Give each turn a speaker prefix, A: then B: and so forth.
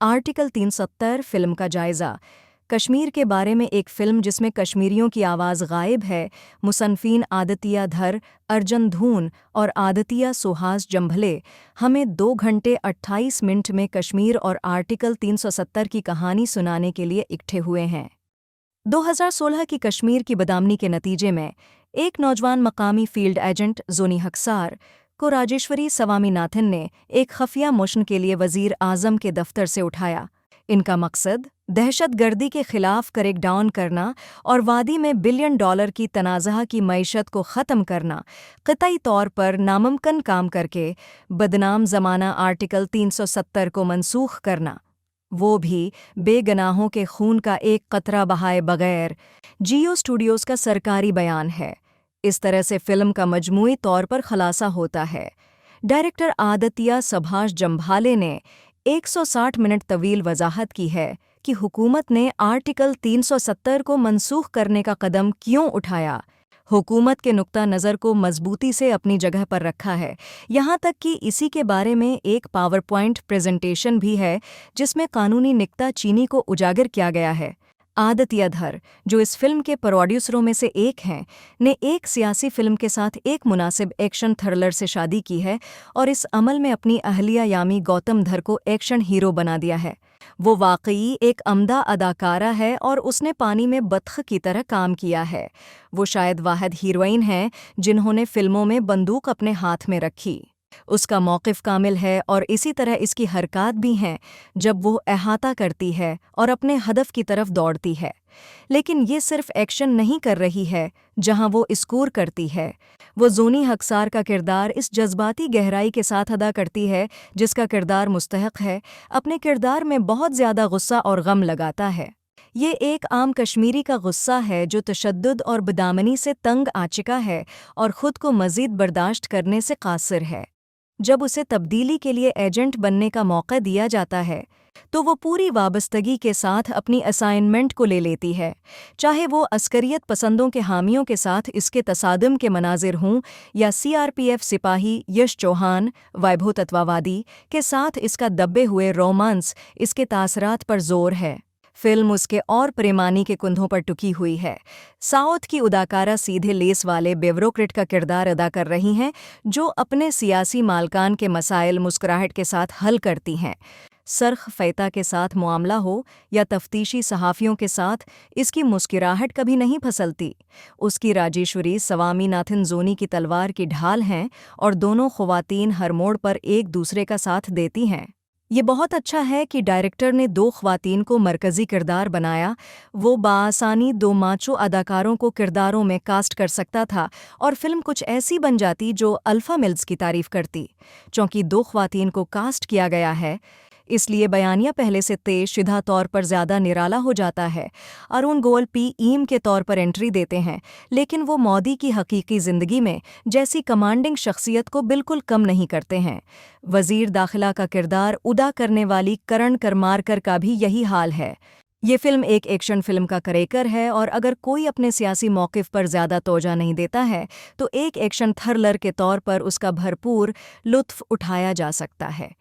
A: Article 370 film का जायज़ा। कश्मीर के बारे में एक फ़िल्म जिसमें कश्मीरियों की आवाज़ गायब है। मुसन्फ़ीन आदित्य धर, अर्जन धून और आदित्य सुहास जंभले हमें 2 घंटे 28 मिनट में कश्मीर और आर्टिकल 370 की कहानी सुनाने के लिए इकट्ठे हुए हैं। 2016 की कश्मीर की बदनामी के नतीजे में एक नौजवान मकामी फील्ड एजेंट जोनी हक्सार को राजेश्वरी स्वामीनाथन ने एक खफिया मिशन के लिए वज़ीर आज़म के दफ्तर से उठाया। इनका मकसद दहशतगर्दी के खिलाफ क्रैकडाउन करना और वादी में $1 बिलियन की तनाज़ा की मईशत को ख़त्म करना, क़तई तौर पर नामुमकिन काम करके बदनाम ज़माना आर्टिकल 370 को मनसूख करना, वो भी बेगनाहों के खून का एक कतरा बहाए बगैर। जियो स्टूडियोज़ का सरकारी बयान है। इस तरह से फ़िल्म का मजमूई तौर पर खुलासा होता है। डायरेक्टर आदित्य सुभाष जंभाले ने 160 मिनट तवील वजाहत की है कि हुकूमत ने आर्टिकल 370 को मनसूख करने का कदम क्यों उठाया। हुकूमत के नुक्ता नज़र को मजबूती से अपनी जगह पर रखा है, यहाँ तक कि इसी के बारे में एक पावर पॉइंट प्रेजेंटेशन भी है जिसमें कानूनी नुक्ता चीनी को उजागर किया गया है। आदित्य धर, जो इस फिल्म के प्रोड्यूसरों में से एक हैं, ने एक सियासी फिल्म के साथ एक मुनासिब एक्शन थ्रिलर से शादी की है और इस अमल में अपनी अहलिया यामी गौतम धर को एक्शन हीरो बना दिया है। वो वाकई एक अमदा अदाकारा है और उसने पानी में बतख की तरह काम किया है। वो शायद वाहिद हीरोइन है जिन्होंने फिल्मों में बंदूक अपने हाथ में रखी। उसका मौक़िफ़ कामिल है और इसी तरह इसकी हरकत भी हैं जब वो अहाता करती है और अपने हदफ की तरफ दौड़ती है। लेकिन ये सिर्फ एक्शन नहीं कर रही है जहां वो स्कोर करती है। वो जोनी हक्सार का किरदार इस जज्बाती गहराई के साथ अदा करती है जिसका किरदार मुस्तहक़ है। अपने किरदार में बहुत ज़्यादा गुस्सा और गम लगाता है। ये एक आम कश्मीरी का गुस्सा है जो तशद्दुद और बदनामी से तंग आ चुका है और ख़ुद को मज़ीद बर्दाश्त करने से कासिर है। जब उसे तब्दीली के लिए एजेंट बनने का मौका दिया जाता है तो वो पूरी वाबस्तगी के साथ अपनी असाइनमेंट को ले लेती है, चाहे वो अस्करियत पसंदों के हामियों के साथ इसके तसादम के मनाजिर हों या सीआरपीएफ सिपाही यश चौहान वैभव तत्वावादी के साथ इसका दबे हुए रोमांस इसके तासरात पर जोर है। फिल्म उसके और प्रेमानी के कुंधों पर टुकी हुई है। साउथ की अदाकारा सीधे लेस वाले ब्यूरोक्रेट का किरदार अदा कर रही हैं जो अपने सियासी मालकान के मसाइल मुस्कुराहट के साथ हल करती हैं। सरख फ़ैता के साथ मामला हो या तफ्तीशी सहाफ़ियों के साथ, इसकी मुस्कुराहट कभी नहीं फसलती। उसकी राजेश्वरी स्वामीनाथन जोनी की तलवार की ढाल हैं और दोनों ख़वातीन हर मोड़ पर एक दूसरे का साथ देती हैं। ये बहुत अच्छा है कि डायरेक्टर ने 2 ख़वातीन को मरकज़ी किरदार बनाया। वो बाआसानी 2 माचो अदाकारों को किरदारों में कास्ट कर सकता था और फिल्म कुछ ऐसी बन जाती जो अल्फ़ा मिल्स की तारीफ़ करती। चूँकि 2 ख़वातीन को कास्ट किया गया है, इसलिए बयानिया पहले से तेज़-शुदा तौर पर ज़्यादा निराला हो जाता है। अरुण गोयल पीएम के तौर पर एंट्री देते हैं, लेकिन वो मोदी की हकीकी ज़िंदगी में जैसी कमांडिंग शख्सियत को बिल्कुल कम नहीं करते हैं। वज़ीर दाखिला का किरदार अदा करने वाली करण करमारकर का भी यही हाल है। ये फिल्म एक एक्शन फिल्म का करेकर है और अगर कोई अपने सियासी मौक़िफ़ पर ज़्यादा तवज्जो नहीं देता है तो एक एक्शन थ्रिलर के तौर पर उसका भरपूर लुत्फ़ उठाया जा सकता है।